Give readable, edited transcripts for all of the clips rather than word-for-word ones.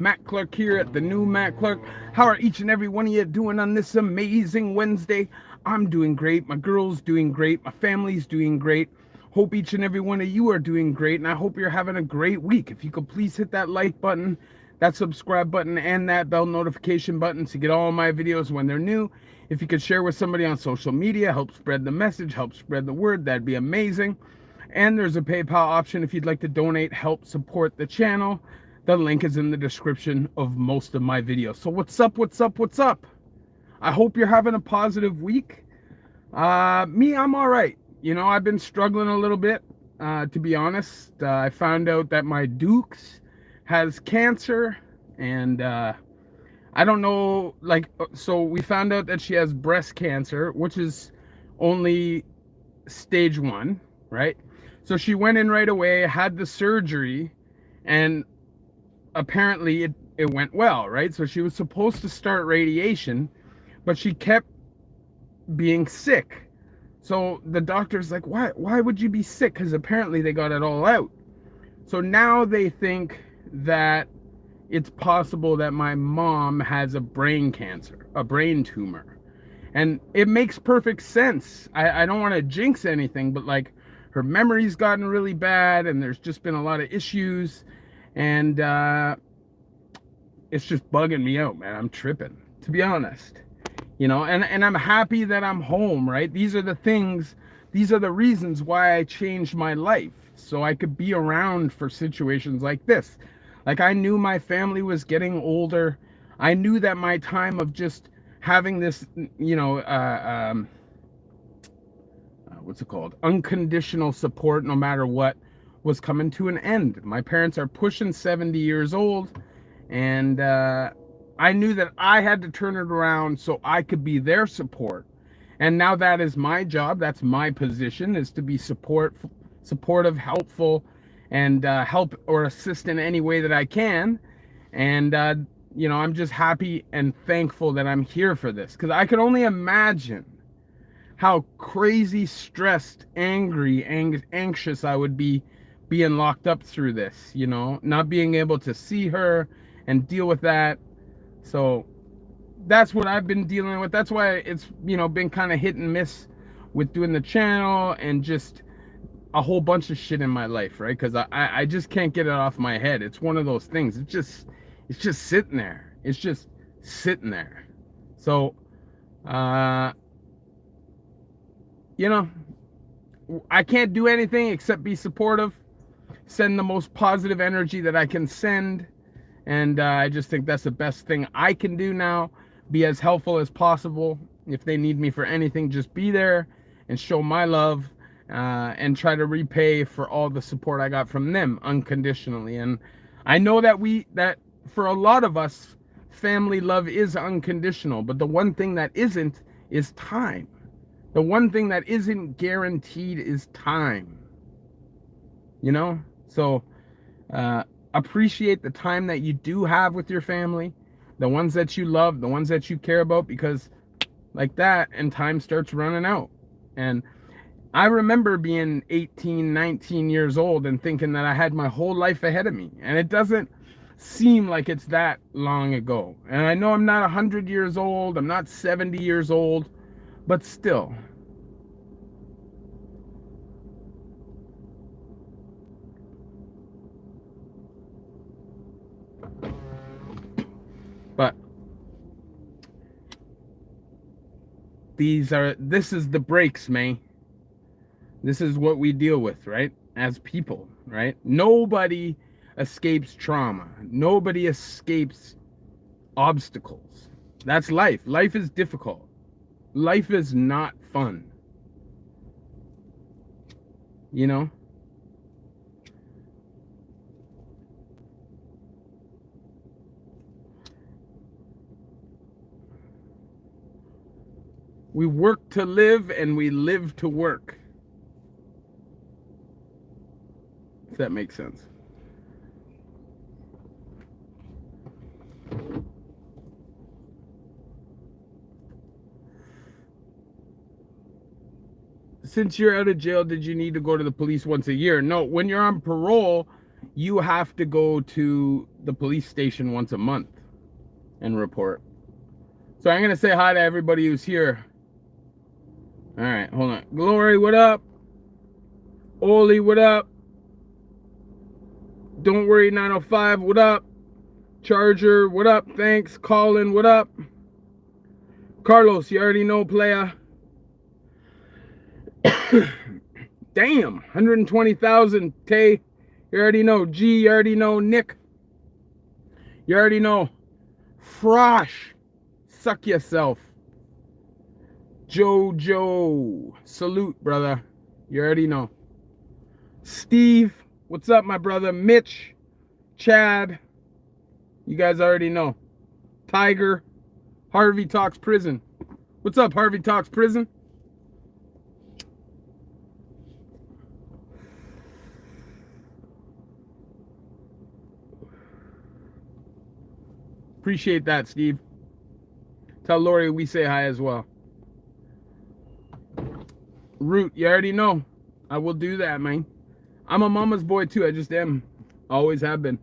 Matt Clark here at the new Matt Clark. How are each and every one of you doing on this amazing Wednesday? I'm doing great. My girl's doing great. My family's doing great. Hope each and every one of you are doing great, and I hope you're having a great week. If you could please hit that like button, that subscribe button, and that bell notification button to get all my videos when they're new. If you could share with somebody on social media, help spread the message, help spread the word, that'd be amazing. And there's a PayPal option if you'd like to donate, help support the channel. The link is in the description of most of my videos. So what's up, what's up, what's up? I hope you're having a positive week. Me, I'm all right. You know, I've been struggling a little bit, to be honest. I found out that my Dukes has cancer, and I don't know, so we found out that she has breast cancer, which is only stage 1, right? So she went in right away, had the surgery, and apparently it went well, right? So she was supposed to start radiation, but she kept being sick. So the doctor's like, why would you be sick? Because apparently they got it all out. So now they think that it's possible that my mom has a brain cancer, a brain tumor. And it makes perfect sense. I don't want to jinx anything, but like, her memory's gotten really bad, and there's just been a lot of issues, and it's just bugging me out, man. I'm tripping, to be honest. You know, and I'm happy that I'm home, right? These are the things, these are the reasons why I changed my life, so I could be around for situations like this. Like, I knew my family was getting older. I knew that my time of just having this, you know, what's it called? Unconditional support, no matter what, was coming to an end. My parents are pushing 70 years old, and I knew that I had to turn it around so I could be their support. And now that is my job. That's my position, is to be supportive, helpful, and help or assist in any way that I can. And you know, I'm just happy and thankful that I'm here for this, because I could only imagine how crazy stressed, angry, anxious I would be being locked up through this, you know, not being able to see her and deal with that. So that's what I've been dealing with. That's why it's, you know, been kind of hit and miss with doing the channel and just a whole bunch of shit in my life, right? Because I just can't get it off my head. It's one of those things. It's just sitting there. It's just sitting there. So you know, I can't do anything except be supportive, send the most positive energy that I can send, and I just think that's the best thing I can do now. Be as helpful as possible. If they need me for anything, just be there and show my love, and try to repay for all the support I got from them unconditionally. And I know that for a lot of us, family love is unconditional, but the one thing that isn't is time. The one thing that isn't guaranteed is time. You know? So appreciate the time that you do have with your family, the ones that you love, the ones that you care about, because like that, and time starts running out. And I remember being 18, 19 years old and thinking that I had my whole life ahead of me. And it doesn't seem like it's that long ago. And I know I'm not 100 years old, I'm not 70 years old, but still. But this is the breaks, man. This is what we deal with, right? As people, right? Nobody escapes trauma. Nobody escapes obstacles. That's life. Life is difficult. Life is not fun. You know? We work to live, and we live to work. If that makes sense. Since you're out of jail, did you need to go to the police once a year? No, when you're on parole, you have to go to the police station once a month and report. So I'm going to say hi to everybody who's here. All right, hold on. Glory, what up? Oli, what up? Don't worry, 905, what up? Charger, what up? Thanks. Colin, what up? Carlos, you already know, playa. Damn, 120,000. Tay, you already know. G, you already know. Nick, you already know. Frosh, suck yourself. Jojo, salute, brother. You already know. Steve, what's up, my brother? Mitch, Chad, you guys already know. Tiger, Harvey Talks Prison. What's up, Harvey Talks Prison? Appreciate that, Steve. Tell Lori we say hi as well. Root, you already know. I will do that, man. I'm a mama's boy too. I just am. Always have been.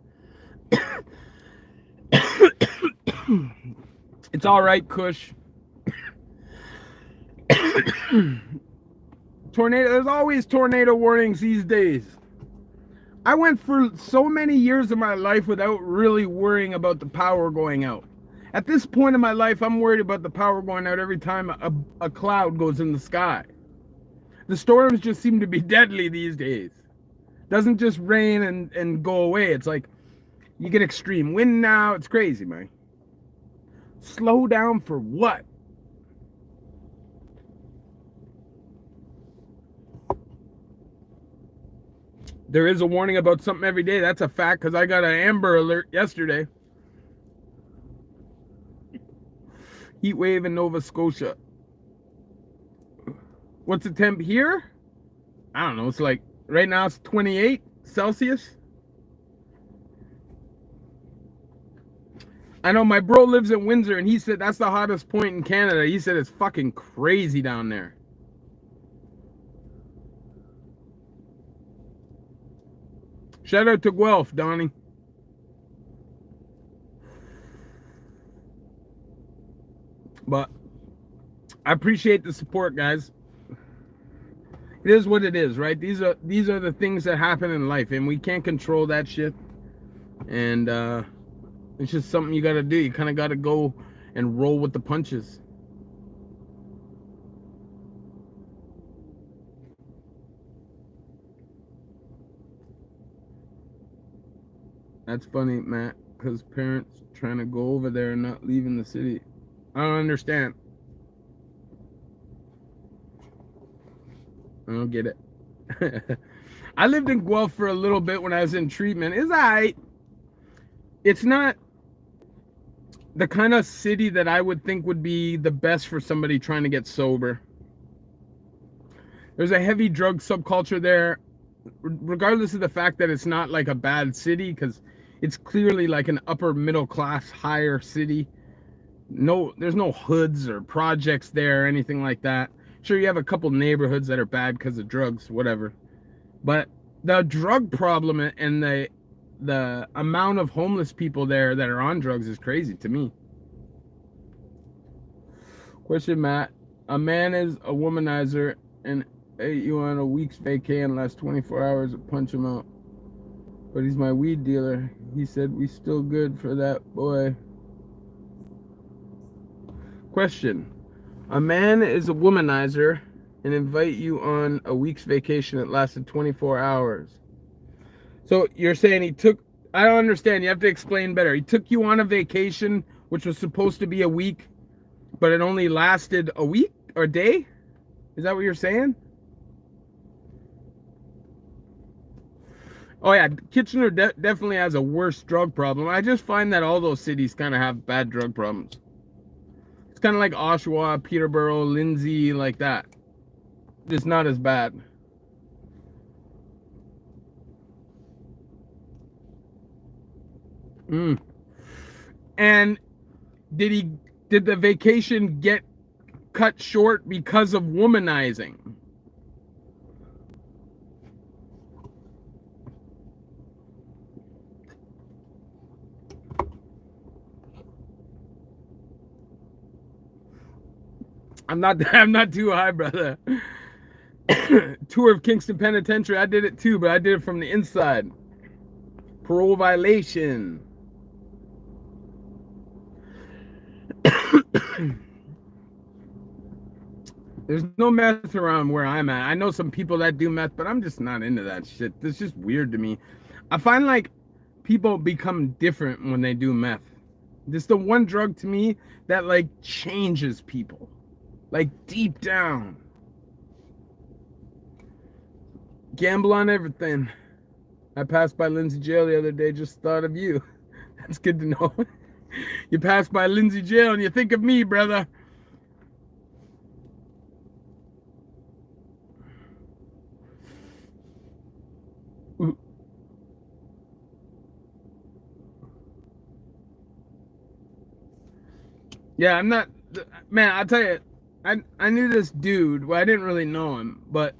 It's all right, Kush. Tornado. There's always tornado warnings these days. I went for so many years of my life without really worrying about the power going out. At this point in my life, I'm worried about the power going out every time a cloud goes in the sky. The storms just seem to be deadly these days. Doesn't just rain and go away. It's like you get extreme wind now. It's crazy, man. Slow down for what? There is a warning about something every day. That's a fact, because I got an Amber Alert yesterday. Heat wave in Nova Scotia. What's the temp here? I don't know. It's like, right now it's 28 Celsius. I know my bro lives in Windsor, and he said that's the hottest point in Canada. He said it's fucking crazy down there. Shout out to Guelph, Donnie. But I appreciate the support, guys. It is what it is, right? These are the things that happen in life, and we can't control that shit. And it's just something you gotta do. You kind of gotta go and roll with the punches. That's funny, Matt, because parents trying to go over there and not leaving the city. I don't understand. I don't get it. I lived in Guelph for a little bit when I was in treatment. It's alright. It's not the kind of city that I would think would be the best for somebody trying to get sober. There's a heavy drug subculture there, regardless of the fact that it's not like a bad city, because it's clearly like an upper middle class, higher city. No, there's no hoods or projects there or anything like that. Sure, you have a couple neighborhoods that are bad because of drugs, whatever. But the drug problem and the amount of homeless people there that are on drugs is crazy to me. Question, Matt. A man is a womanizer and ate you on a week's vacay and last 24 hours to punch him out. But he's my weed dealer. He said we still good for that boy. Question. A man is a womanizer and invite you on a week's vacation that lasted 24 hours. So you're saying he took... I don't understand. You have to explain better. He took you on a vacation, which was supposed to be a week, but it only lasted a week or a day? Is that what you're saying? Oh yeah, Kitchener definitely has a worse drug problem. I just find that all those cities kind of have bad drug problems. It's kind of like Oshawa, Peterborough, Lindsay, like that. Just not as bad. And did the vacation get cut short because of womanizing? I'm not too high, brother. Tour of Kingston Penitentiary. I did it too, but I did it from the inside. Parole violation. There's no meth around where I'm at. I know some people that do meth, but I'm just not into that shit. It's just weird to me. I find like people become different when they do meth. This is the one drug to me that like changes people. Like deep down. Gamble on everything. I passed by Lindsay Jail the other day, just thought of you. That's good to know. You pass by Lindsay Jail and you think of me, brother. Yeah, I'm not, man, I'll tell you, I knew this dude. Well, I didn't really know him, but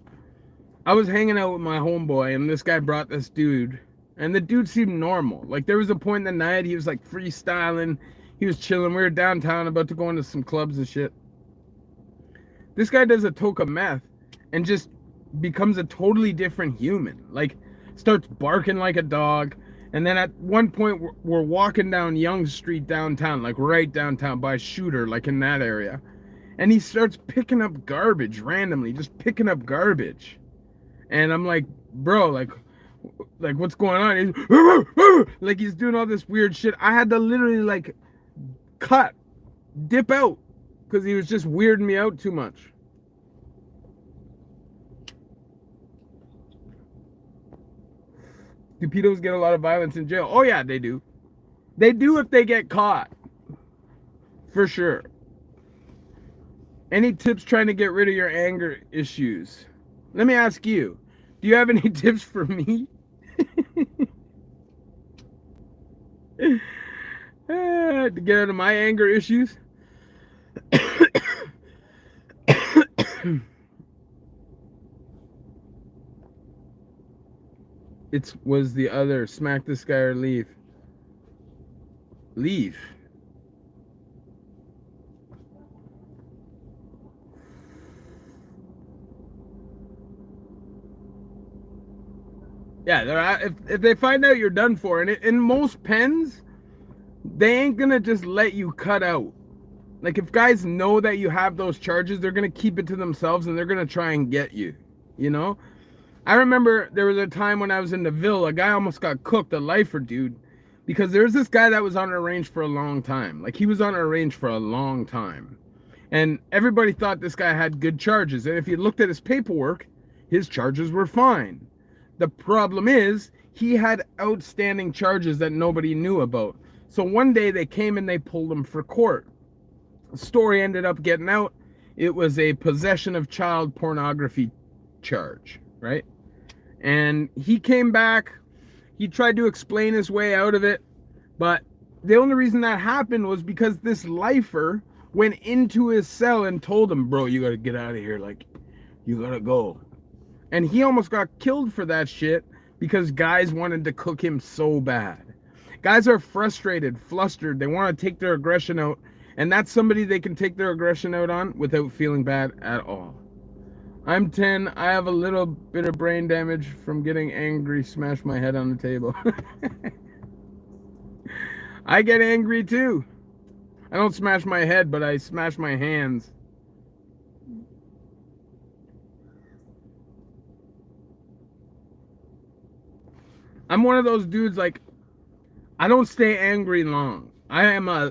I was hanging out with my homeboy, and this guy brought this dude, and the dude seemed normal. Like, there was a point in the night, he was like freestyling, he was chilling. We were downtown about to go into some clubs and shit. This guy does a toke of meth and just becomes a totally different human. Like, starts barking like a dog. And then at one point, we're walking down Young Street downtown, like right downtown by Shooter, like in that area. And he starts picking up garbage randomly, just picking up garbage. And I'm like, bro, like what's going on? He's like, he's doing all this weird shit. I had to literally like dip out, because he was just weirding me out too much. Do pedos get a lot of violence in jail? Oh yeah, they do. They do if they get caught. For sure. Any tips trying to get rid of your anger issues? Let me ask you, do you have any tips for me? To get out of my anger issues? It was the other, smack this guy or leave. Leave. Yeah, if they find out you're done for, and in most pens, they ain't gonna just let you cut out. Like, if guys know that you have those charges, they're gonna keep it to themselves and they're gonna try and get you, you know? I remember there was a time when I was in the Ville, a guy almost got cooked, a lifer dude, because there was this guy that was on our range for a long time. Like, he was on our range for a long time. And everybody thought this guy had good charges. And if you looked at his paperwork, his charges were fine. The problem is, he had outstanding charges that nobody knew about. So one day they came and they pulled him for court. The story ended up getting out. It was a possession of child pornography charge, right? And he came back, he tried to explain his way out of it, but the only reason that happened was because this lifer went into his cell and told him, bro, you gotta get out of here, like, you gotta go. And he almost got killed for that shit because guys wanted to cook him so bad. Guys are frustrated, flustered, they want to take their aggression out, and that's somebody they can take their aggression out on without feeling bad at all. I'm 10. I have a little bit of brain damage from getting angry, smash my head on the table. I get angry too. I don't smash my head, but I smash my hands. I'm one of those dudes, like, I don't stay angry long. I am a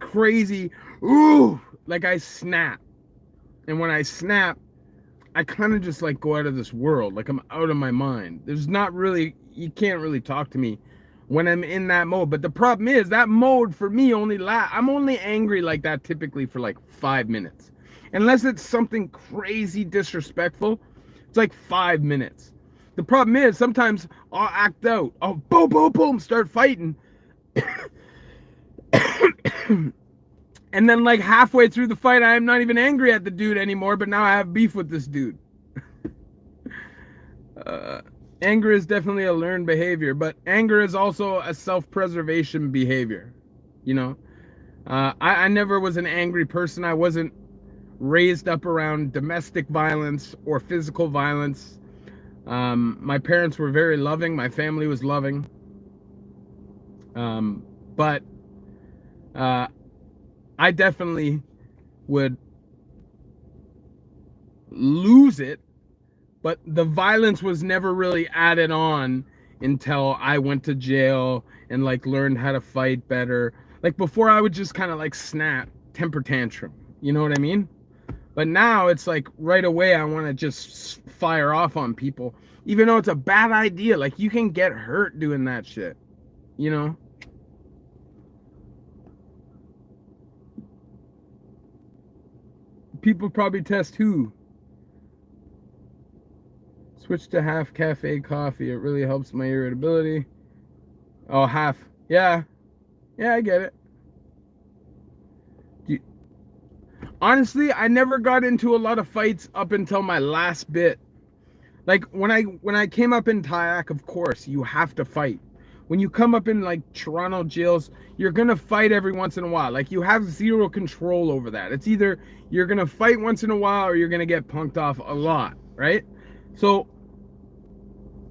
crazy, ooh, like I snap. And when I snap, I kind of just like go out of this world, like I'm out of my mind. There's not really, you can't really talk to me when I'm in that mode. But the problem is that mode for me I'm only angry like that typically for like 5 minutes. Unless it's something crazy disrespectful, it's like 5 minutes. The problem is sometimes I'll act out. I'll boom, boom, boom, start fighting. And then like halfway through the fight, I am not even angry at the dude anymore, but now I have beef with this dude. Anger is definitely a learned behavior, but anger is also a self-preservation behavior. You know, I never was an angry person. I wasn't raised up around domestic violence or physical violence. My parents were very loving. My family was loving. But I definitely would lose it, but the violence was never really added on until I went to jail and like learned how to fight better. Like before I would just kind of like snap, temper tantrum. You know what I mean? But now it's like right away I want to just fire off on people, even though it's a bad idea. Like you can get hurt doing that shit, you know? People probably test who? Switch to half cafe coffee. It really helps my irritability. Oh, half. Yeah. Yeah, I get it. Honestly, I never got into a lot of fights up until my last bit. Like when I came up in Tayak, of course, you have to fight. When you come up in like Toronto jails, you're gonna fight every once in a while. Like you have zero control over that. It's either you're gonna fight once in a while or you're gonna get punked off a lot, right? So,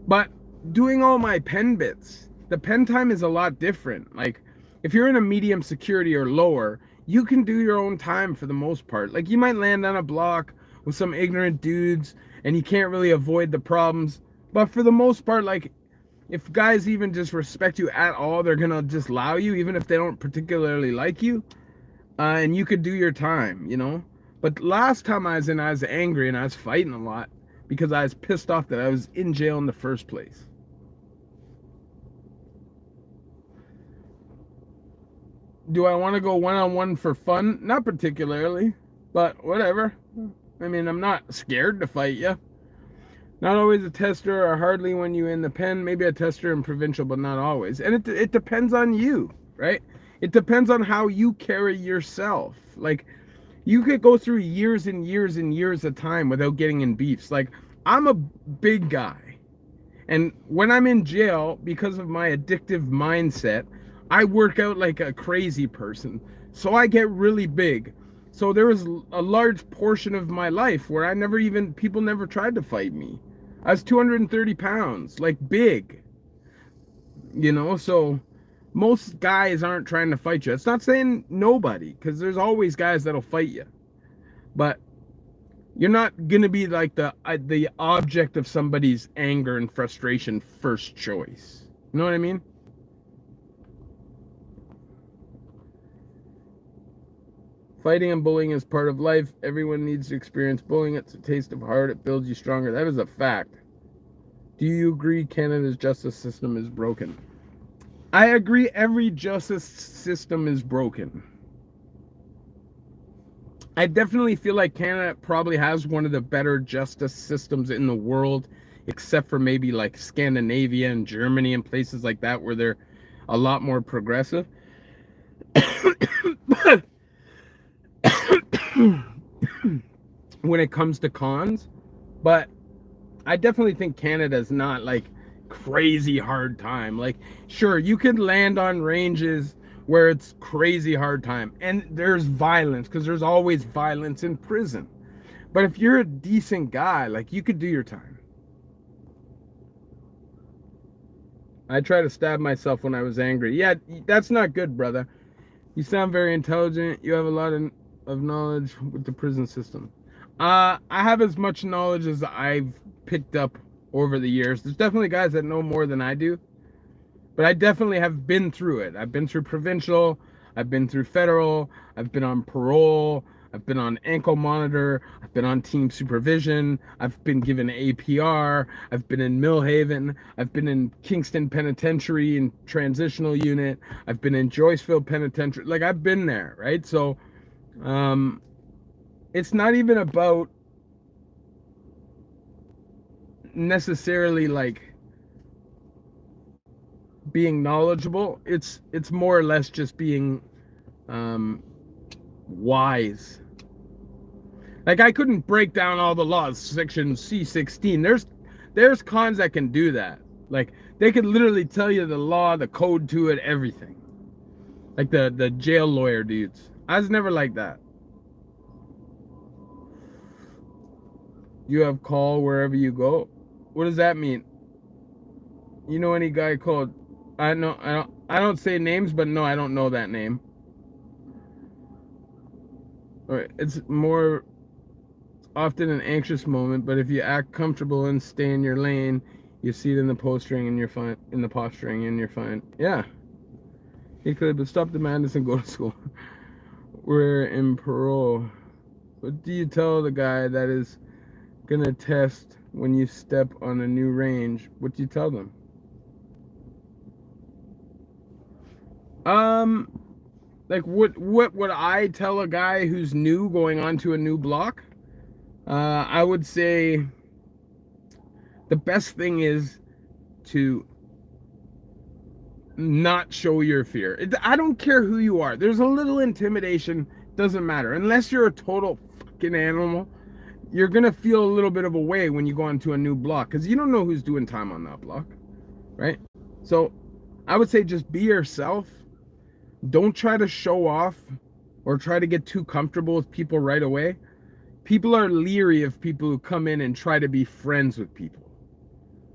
but doing all my pen bits, the pen time is a lot different. Like if you're in a medium security or lower, you can do your own time for the most part. Like you might land on a block with some ignorant dudes and you can't really avoid the problems. But for the most part, like if guys even just respect you at all, they're gonna just allow you, even if they don't particularly like you. And you could do your time, you know? But last time I was angry and I was fighting a lot because I was pissed off that I was in jail in the first place. Do I want to go one-on-one for fun? Not particularly, but whatever. I mean, I'm not scared to fight you. Not always a tester, or hardly when you in the pen. Maybe a tester in provincial, but not always. And it depends on you, right? It depends on how you carry yourself. Like, you could go through years and years and years of time without getting in beefs. Like, I'm a big guy. And when I'm in jail, because of my addictive mindset, I work out like a crazy person. So I get really big. So there was a large portion of my life where people never tried to fight me. I was 230 pounds, like big. You know, so most guys aren't trying to fight you. It's not saying nobody, because there's always guys that'll fight you. But you're not gonna be like the object of somebody's anger and frustration first choice. You know what I mean? Fighting and bullying is part of life. Everyone needs to experience bullying. It's a taste of heart. It builds you stronger. That is a fact. Do you agree Canada's justice system is broken? I agree every justice system is broken. I definitely feel like Canada probably has one of the better justice systems in the world, except for maybe like Scandinavia and Germany and places like that where they're a lot more progressive. But when it comes to cons, but I definitely think Canada's not like crazy hard time. Like, sure, you could land on ranges where it's crazy hard time and there's violence, because there's always violence in prison. But if you're a decent guy, like, you could do your time. I try to stab myself when I was angry. Yeah, that's not good, brother. You sound very intelligent. You have a lot of knowledge with the prison system. I have as much knowledge as I've picked up over the years. There's definitely guys that know more than I do, but I definitely have been through it. I've been through provincial, I've been through federal, I've been on parole, I've been on ankle monitor, I've been on team supervision, I've been given APR, I've been in Millhaven, I've been in Kingston Penitentiary in transitional unit, I've been in Joyceville Penitentiary. Like, I've been there, right? So it's not even about necessarily like being knowledgeable. It's more or less just being wise. Like, I couldn't break down all the laws, section C16. There's cons that can do that. Like, they could literally tell you the law, the code to it, everything. Like the jail lawyer dudes. I was never like that. You have call wherever you go. What does that mean? You know any guy called? I don't say names, but no, I don't know that name. All right, it's more often an anxious moment, but if you act comfortable and stay in your lane, you see it in the posturing and you're fine. In the posturing and you're fine. Yeah, he could, but stop the madness and go to school. We're in parole. What do you tell the guy that is gonna test when you step on a new range? What do you tell them? Um, like what would I tell a guy who's new going onto a new block? I would say the best thing is to not show your fear. I don't care who you are. There's a little intimidation, doesn't matter. Unless you're a total fucking animal, you're gonna feel a little bit of a way when you go onto a new block because you don't know who's doing time on that block, right? So I would say just be yourself. Don't try to show off or try to get too comfortable with people right away. People are leery of people who come in and try to be friends with people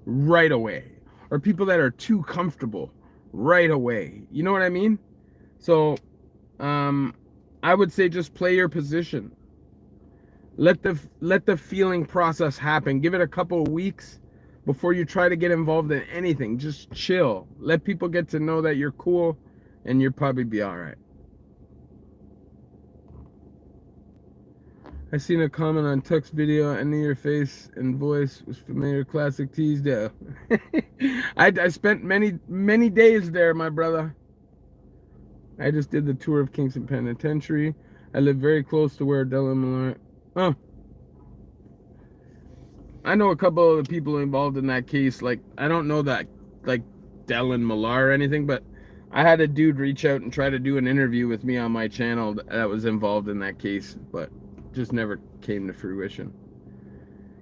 right away, or people that are too comfortable right away. You know what I mean? So I would say just play your position. Let the feeling process happen. Give it a couple of weeks before you try to get involved in anything. Just chill. Let people get to know that you're cool and you'll probably be all right. I seen a comment on Tuck's video. I knew your face and voice was familiar. Classic Teasdale. I spent many days there, my brother. I just did the tour of Kingston Penitentiary. I live very close to where Dylan Malloy. Oh, I know a couple of the people involved in that case. Like I don't know that like Dylan Millar or anything, but I had a dude reach out and try to do an interview with me on my channel that was involved in that case, but just never came to fruition.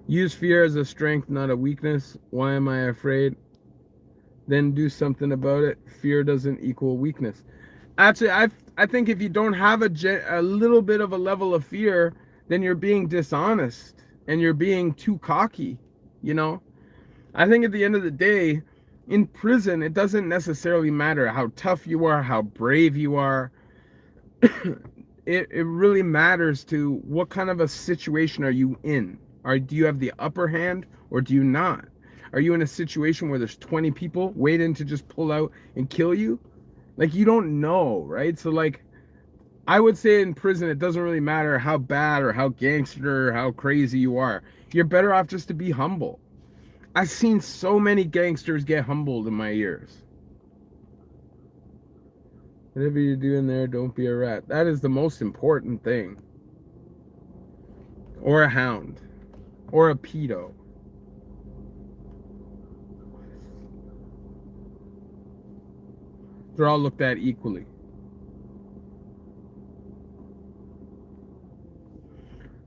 Use fear as a strength, not a weakness. Why am I afraid? Then do something about it. Fear doesn't equal weakness. Actually, I think if you don't have a little bit of a level of fear, then you're being dishonest and you're being too cocky, you know? I think at the end of the day, in prison, it doesn't necessarily matter how tough you are, how brave you are. It really matters to what kind of a situation are you in? Do you have the upper hand or do you not? Are you in a situation where there's 20 people waiting to just pull out and kill you? Like, you don't know, right? So, like, I would say in prison, it doesn't really matter how bad or how gangster or how crazy you are. You're better off just to be humble. I've seen so many gangsters get humbled in my years. Whatever you're doing there, don't be a rat. That is the most important thing. Or a hound. Or a pedo. They're all looked at equally.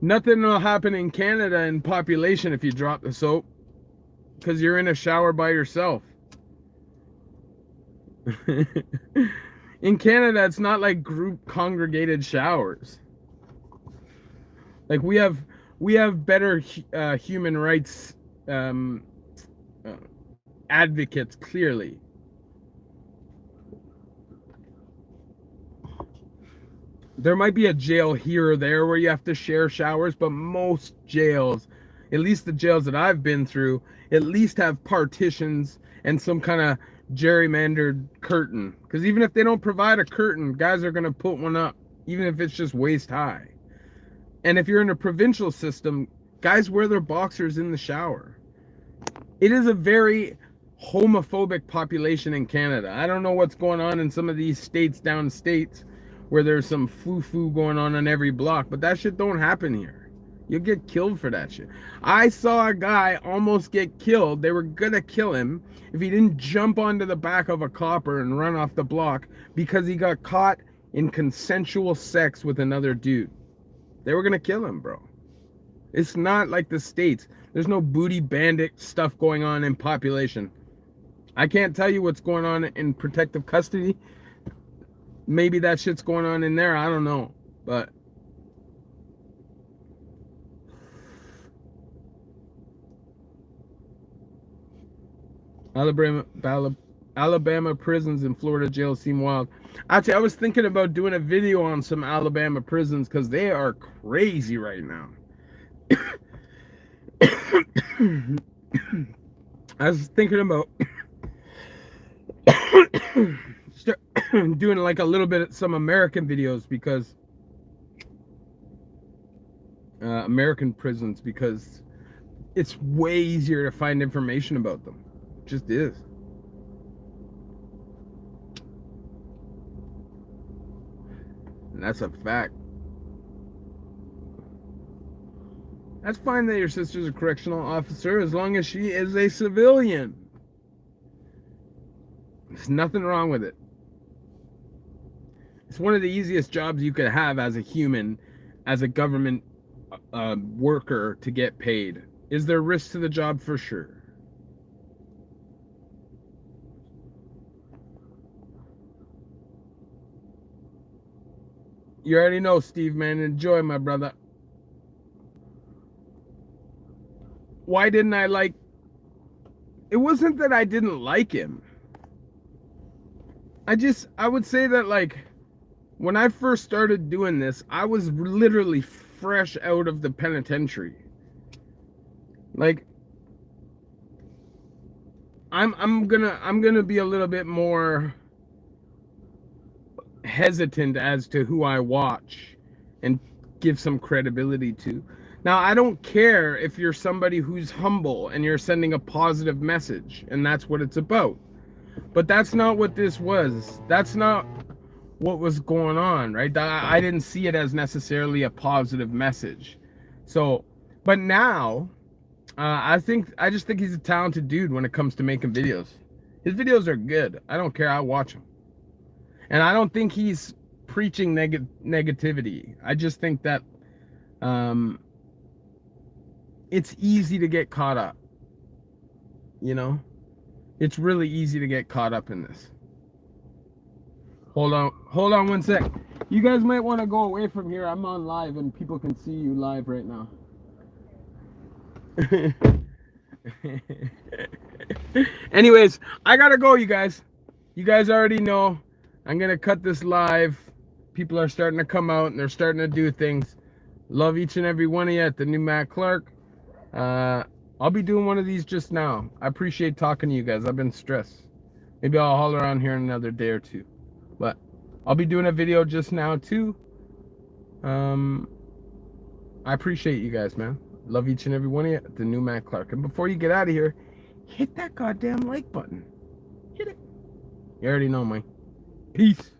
Nothing will happen in Canada in population if you drop the soap. Because you're in a shower by yourself. In Canada, it's not like group congregated showers. Like we have better human rights advocates, clearly. There might be a jail here or there where you have to share showers, but most jails, at least the jails that I've been through, at least have partitions and some kind of gerrymandered curtain. Because even if they don't provide a curtain, guys are going to put one up, even if it's just waist high. And if you're in a provincial system, guys wear their boxers in the shower. It is a very homophobic population in Canada. I don't know what's going on in some of these states downstates where there's some foo-foo going on every block, but that shit don't happen here. You'll get killed for that shit. I saw a guy almost get killed. They were gonna kill him if he didn't jump onto the back of a copper and run off the block because he got caught in consensual sex with another dude. They were gonna kill him, bro. It's not like the States. There's no booty bandit stuff going on in population. I can't tell you what's going on in protective custody. Maybe that shit's going on in there. I don't know. But Alabama prisons and Florida jails seem wild. Actually, I was thinking about doing a video on some Alabama prisons because they are crazy right now. I was thinking about doing like a little bit of some American videos because American prisons, because it's way easier to find information about them. It just is. And that's a fact. That's fine that your sister's a correctional officer as long as she is a civilian. There's nothing wrong with it. It's one of the easiest jobs you could have as a human, as a government worker, to get paid. Is there risk to the job? For sure. You already know, Steve, man. Enjoy, my brother. Why didn't I like... It wasn't that I didn't like him. I would say that, like, when I first started doing this, I was literally fresh out of the penitentiary. Like, I'm gonna be a little bit more hesitant as to who I watch and give some credibility to. Now, I don't care if you're somebody who's humble and you're sending a positive message, and that's what it's about. But that's not what this was. That's not what was going on, right? I didn't see it as necessarily a positive message. So, but now, I just think he's a talented dude when it comes to making videos. His videos are good. I don't care. I watch them. And I don't think he's preaching negativity. I just think that it's easy to get caught up. You know? It's really easy to get caught up in this. Hold on one sec. You guys might want to go away from here. I'm on live and people can see you live right now. Anyways, I gotta go, you guys. You guys already know I'm gonna cut this live. People are starting to come out and they're starting to do things. Love each and every one of you at the new Matt Clark. I'll be doing one of these just now. I appreciate talking to you guys. I've been stressed. Maybe I'll holler around here in another day or two. But I'll be doing a video just now too. I appreciate you guys, man. Love each and every one of you at the new Matt Clark. And before you get out of here, hit that goddamn like button. Hit it. You already know, man. Peace.